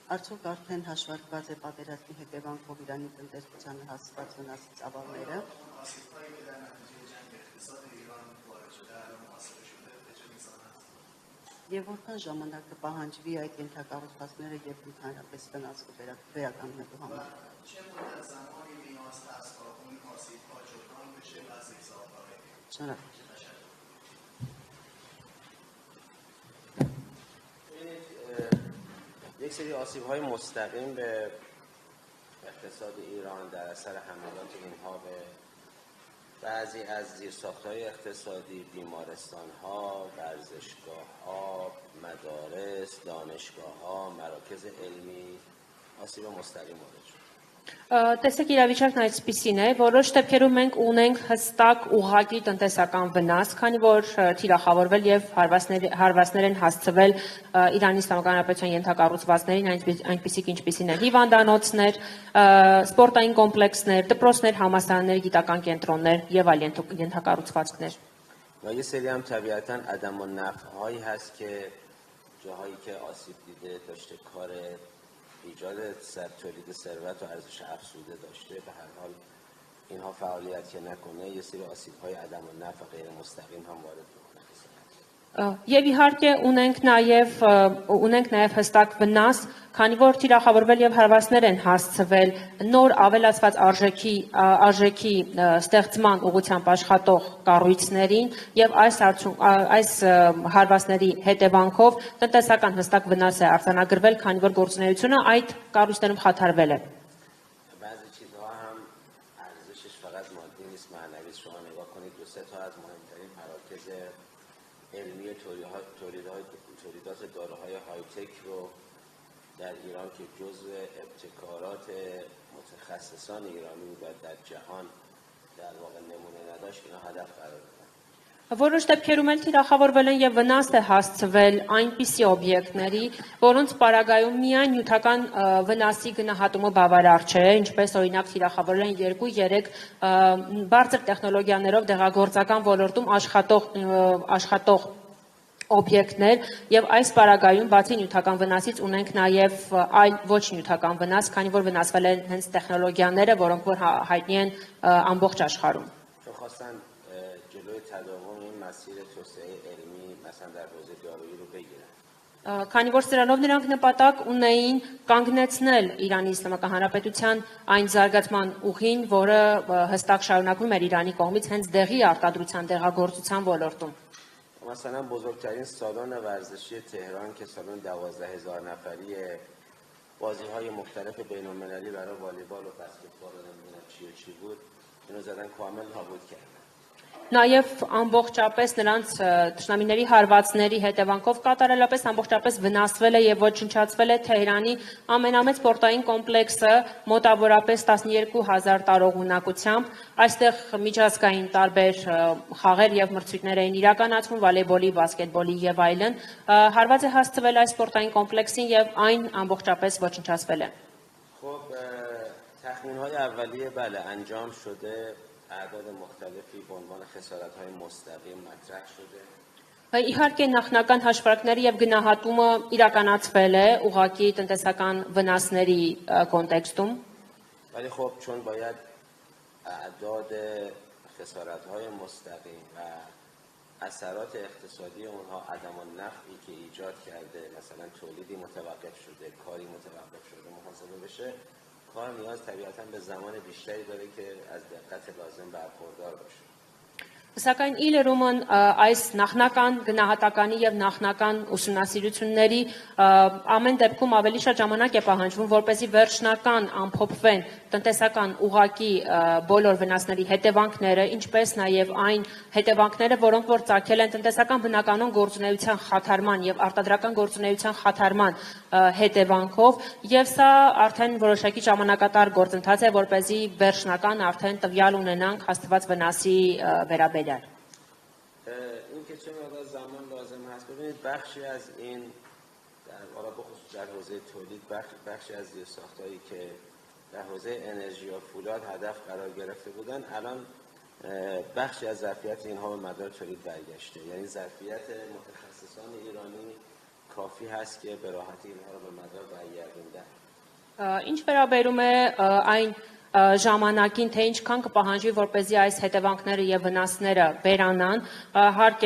Արդյոք արդեն հաշվարկված է պատերազմի հետևանքով Իրանի տնտեսությանը հասցված վնասի ծավալները։ Եվ որքան ժամանակ կպահանջվի այդ ենթակառուցվածքները եւ ընդհանրապես վնասը վերականգնելու համար։ یک سری آسیب‌های مستقیم به اقتصاد ایران در اثر حملات اینها به بعضی از زیرساخت‌های اقتصادی، بیمارستان‌ها، ورزشگاه‌ها، مدارس، دانشگاه‌ها، مراکز علمی آسیب مستقیم وارد شد. Տեսեք իրավիճակն այսպիսին է, որոշ դեպքերում մենք ունենք հստակ ուղղակի տնտեսական վնաս, քանի որ թիրախավորվել եւ հարվածներ են հասցվել Իրանի Իսլամական Հանրապետության ենթակառուցվածքներին, այնպիսիք ինչպիսին են հիվանդանոցներ, սպորտային կոմպլեքսներ, դպրոցներ, համալսարաններ, գիտական կենտրոններ եւ այլ ենթակառուցվածքներ։ و یه سری هم طبیعتاً عدم النفع‌هایی هست که جاهایی که آسیب دیده داشته کار ایجاد تولید ثروت و ارزش افزوده داشته به هر حال اینها فعالیت که نکنه یه سری آسیب‌های عدم النفع غیر مستقیم هم وارد می‌کنه. Եվ իհարկե ունենք նաև հստակ վնաս, քանի որ թիրախավորվել եւ հարվածներ են հասցվել նոր ավելացված արժեքի ստեղծման ուղղությամբ աշխատող կառույցներին եւ այս հարվածների հետևանքով տնտեսական հստակ վնաս է արձանագրվել, քանի որ գործունեությունը այդ կառույցներում խաթարվել է։ بعضی چیزها هم ارزشش فقط مادی نیست معنوی است. شما نگاه کنید دو سه تا از مهمترین مراکز علمی تولیدات داروهای های تک رو در ایران که جزء ابتکارات متخصصان ایرانی بود و در جهان در واقع نمونه نداشت اینا هدف قرار دادن. Որոշ դեպքերում էլ թիրախավորվել են եւ վնաս է հասցվել այնպիսի օբյեկտների, որոնց պարագայում միայն նյութական վնասի գնահատումը բավարար չէ, ինչպես օրինակ թիրախավորել են 2-3 բարձր տեխնոլոգիաներով դեղագործական ոլորտում աշխատող օբյեկտներ եւ այս պարագայում բացի նյութական վնասից ունենք նաեւ այլ ոչ նյութական վնաս, քանի որ վնասվել են հենց տեխնոլոգիաները, որոնք որ հայտնի են ամբողջ աշխարհում։ جلوی تداوم این مسیر توسعه علمی مثلا در حوزه دارویی رو بگیرن. Քանի որ սրանով նրանք նպատակ ունեին կանգնեցնել Իրանի Իսլամական Հանրապետության այն զարգացման ուղին, որը հստակ շարունակվում էր Իրանի կողմից հենց դեղի արտադրության, դեղագործության ոլորտում։ مثلا بزرگترین سالن ورزشی تهران که سالن 12,000 نفری بازی‌های مختلف بین‌المللی برای والیبال و بسکتبال و نمیدونم چی بود اینو زدن کامل نابود کردن. Նաև ամբողջապես նրանց թշնամիների հարվածների հետևանքով կատարելապես ամբողջապես վնասվել է եւ ոչնչացվել է Թեհրանի ամենամեծ սպորտային կոմպլեքսը մոտավորապես 12000 տարող ունակությամբ։ Այստեղ միջազգային տարբեր խաղեր եւ մրցույթներ էին իրականացվում վոլեյբոլի, բասկետբոլի եւ այլն։ Հարված է հասցվել այս սպորտային կոմպլեքսին եւ այն ամբողջապես ոչնչացվել է։ خب تخمین‌های اولیه بله انجام شده اعداد مختلفی به عنوان خسارت‌های مستقیم مطرح شده. Իհարկե նախնական հաշվարկները եւ գնահատումը իրականացվել է ուղղակի տնտեսական վնասների կոնտեքստում։ ولی خب چون باید اعداد خسارت‌های مستقیم و اثرات اقتصادی اونها عدم النفعی که ایجاد کرده مثلا تولیدی متوقف شده کاری متوقف شده محاسبه بشه کار نیاز طبیعتاً به زمان بیشتری داره که از دقت لازم برخوردار باشه. Սակայն իլերումն այս նախնական գնահատականի եւ նախնական ուսումնասիրությունների ամեն դեպքում ավելի շատ ժամանակ է պահանջվում, որպեսզի վերջնական ամփոփվեն տնտեսական ուղղակի բոլոր վնասների հետևանքները, ինչպես նաեւ այն հետևանքները, որոնք որ ծագել են տնտեսական բնականon գործունեության խաթարման եւ արտադրական գործունեության խաթարման հետևանքով, եւ սա արդեն որոշակի ժամանակատար գործընթաց է, որպեսզի վերջնական արդեն տվյալ ունենանք հաստատված վնասի վերաբերյալ. این که چه مقدار زمان لازم هست ببینید بخشی از این در واقع بخصوص در حوزه تولید بخشی از زیرساخت‌هایی که در حوزه انرژی و فولاد هدف قرار گرفته بودن الان بخشی از ظرفیت اینها به مدار تولید برگشته یعنی ظرفیت متخصصان ایرانی کافی هست که به راحتی اینها رو به مدار برگردوندن Ինչ վերաբերում է այն ժամանակին, թե ինչքան կպահանջվի, որպեսզի այս հետևանքները եւ վնասները վերանան, հարկ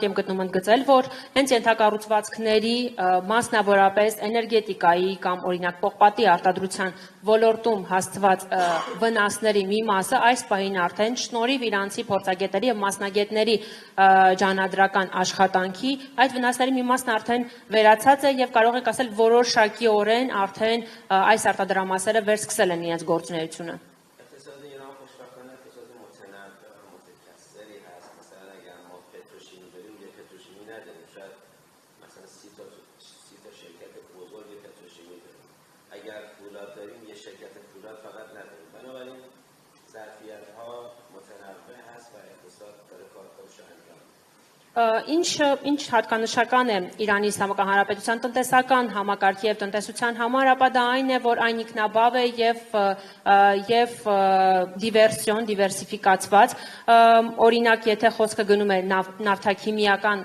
եմ գտնում ընդգծել, որ հենց ենթակառուցվածքների, մասնավորապես էներգետիկայի կամ օրինակ պողպատի արտադրության ոլորտում հասցված վնասների մի մասը այս պահին արդեն շնորհիվ իրանցի փորձագետների եւ մասնագետների ջանադրական աշխատանքի այդ վնասների մի մասն արդեն վերացած է եւ կարող ենք ասել որոշակիորեն արդեն այս արտադրամասերը վերսկսել են իրենց գործունեությունը։ اقتصاد ایران خوشبختانه اقتصاد متکثری هست. مثلا اگر ما پتروشیمی داریم یه پتروشیمی نداریم، شاید مثلا 30 تا شرکت بزرگ پتروشیمی داریم. اگر فولاد داریم یه شرکت فولاد فقط نداریم. بنابراین ظرفیت ها متنوع هست و اقتصاد داره کارش رو انجام میده. Ինչ հատկանշական է Իրանի Իսլամական Հանրապետության տնտեսական համակարգի եւ տնտեսության համար, ապա դա այն է, որ այն ինքնաբավ է եւ դիվերսիֆիկացված։ Օրինակ, եթե խոսքը գնում է նավթաքիմիական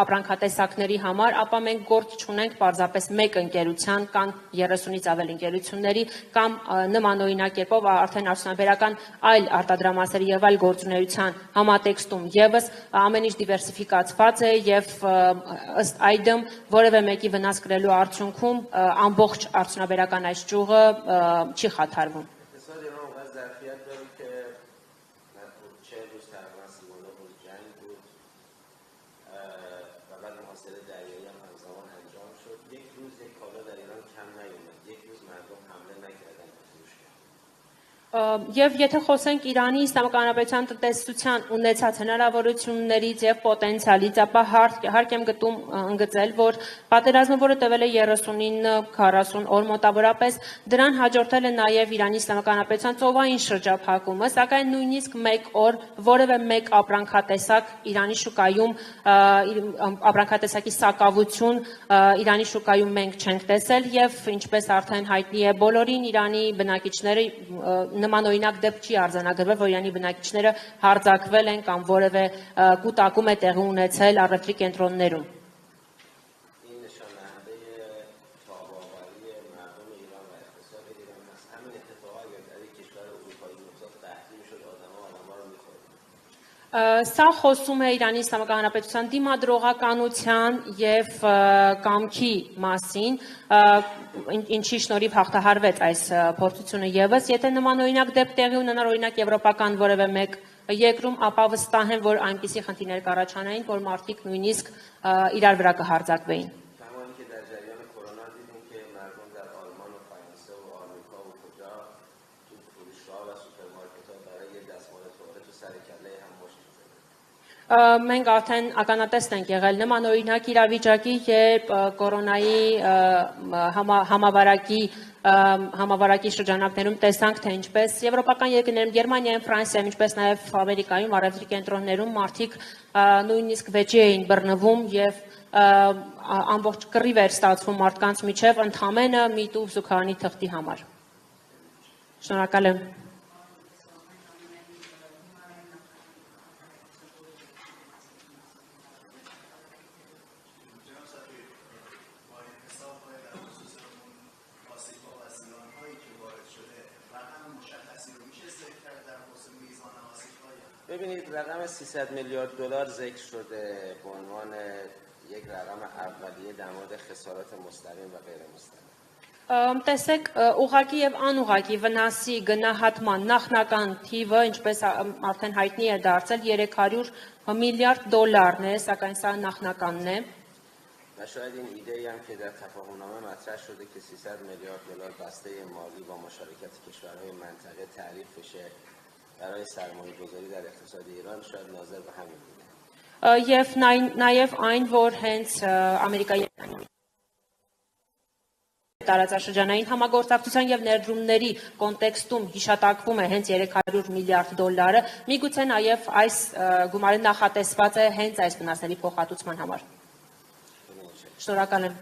ապրանքատեսակների համար, ապա մենք գործ չունենք պարզապես մեկ ընկերության կամ 30-ից ավել ընկերությունների կամ նմանօրինակ կերպով արդեն արդյունաբերական այլ արտադրամասերի եւ այլ գործունեության համատեքստում եւս ամեն ինչ դիվերսիֆիկացված է եւ ըստ այդմ որևէ մեկի վնաս կրելու արդյունքում ամբողջ արդյունաբերական այս ճյուղը չի խաթարվում։ اقتصاد ایران اونقدر ظرفیت داره که 40 روز تقریبا 39 روز جنگ بود و بعد محاصره دریایی هم همزمان انجام شد. یک روز یک کالا در ایران کم نیومد، یک روز مردم حمله نکردن به فروشگاه. Եվ եթե խոսենք Իրանի Իսլամական Հանրապետության տնտեսության ունեցած հնարավորություններից եւ պոտենցիալից, ապա հարկ եմ գտում ընդգծել, որ պատերազմը, որը տևել է 39-40 օր մոտավորապես, դրան հաջորդել է նաեւ Իրանի Իսլամական Հանրապետության ծովային շրջափակումը, սակայն նույնիսկ մեկ օր որևէ մեկ ապրանքատեսակ Իրանի շուկայում ապրանքատեսակի սակավություն Իրանի շուկայում մենք չենք տեսել եւ ինչպես արդեն հայտնի է բոլորին Իրանի բնակիչները նմանօրինակ դեպք չի արձանագրվել, որ Իրանի բնակիչները հարձակվել են կամ որևէ կուտակում է տեղի ունեցել առևտրի կենտրոններում։ این نشاننده تاب‌آوری مردم ایران و اقتصاد ایران است. همین اتفاق اگر در یک کشور اروپایی می‌افتاد قحطی می‌شد، آدم‌ها رو می‌خوردن. Սա խոսում է Իրանի Իսլամական Հանրապետության դիմադրողականության եւ կամքի մասին, ինչի շնորհիվ հաղթահարվեց այս փորձությունը եւս, եթե նմանօրինակ դեպք տեղի ունենար օրինակ եվրոպական որևէ մեկ երկրում, ապա վստահ եմ, որ այնպիսի խնդիրներ կառաջանային, որ մարդիկ նույնիսկ իրար վրա կհարձակվեին։ کما اینکه در جریان کرونا دیدیم که مردم در آلمان و فرانسه و آمریکا و کجا تو فروشگاه و سوپرمارکت‌ها برای یه دستمال توالت تو سر کله هم مشت می‌زدن. Մենք արդեն ականատես ենք եղել նմանօրինակ իրավիճակի, երբ կորոնայի համավարակի շրջանակներում տեսանք, թե ինչպես եվրոպական երկրներում, Գերմանիայում, Ֆրանսիայում, ինչպես նաև Ամերիկայում առևտրի կենտրոններում մարդիկ նույնիսկ վեճի էին բռնվում եւ ամբողջ կռիվ էր ստացվում մարդկանց միջև ընդհանրապես մի տուփ զուգարանի թղթի համար։ Շնորհակալ եմ։ ببینید رقم 300 میلیارد دلار ذکر شده به عنوان یک رقم اولیه در مورد خسارات مستقیم و غیر مستقیم. Տեսեք, ուղղակի եւ անուղղակի վնասի գնահատման նախնական թիվը, ինչպես արդեն հայտնի է դարձել, 300 միլիարդ դոլարն է, սակայն սա նախնականն է։ و شاید این ایده‌ای هم که در تفاهم‌نامه مطرح شده که 300 میلیارد دلار بسته مالی با مشارکت کشورهای منطقه تعریف بشه برای سرمایه‌گذاری در اقتصاد ایران شاید ناظر به همین بوده. Եվ նաեւ այն, որ հենց Ամերիկայի տարածաշրջանային համագործակցության եւ ներդրումների կոնտեքստում հիշատակվում է հենց 300 միլիարդ դոլարը, միգուցե նաեւ այս գումարը նախատեսված է հենց այս վնասների փոխհատուցման համար։ Շնորհակալ եմ։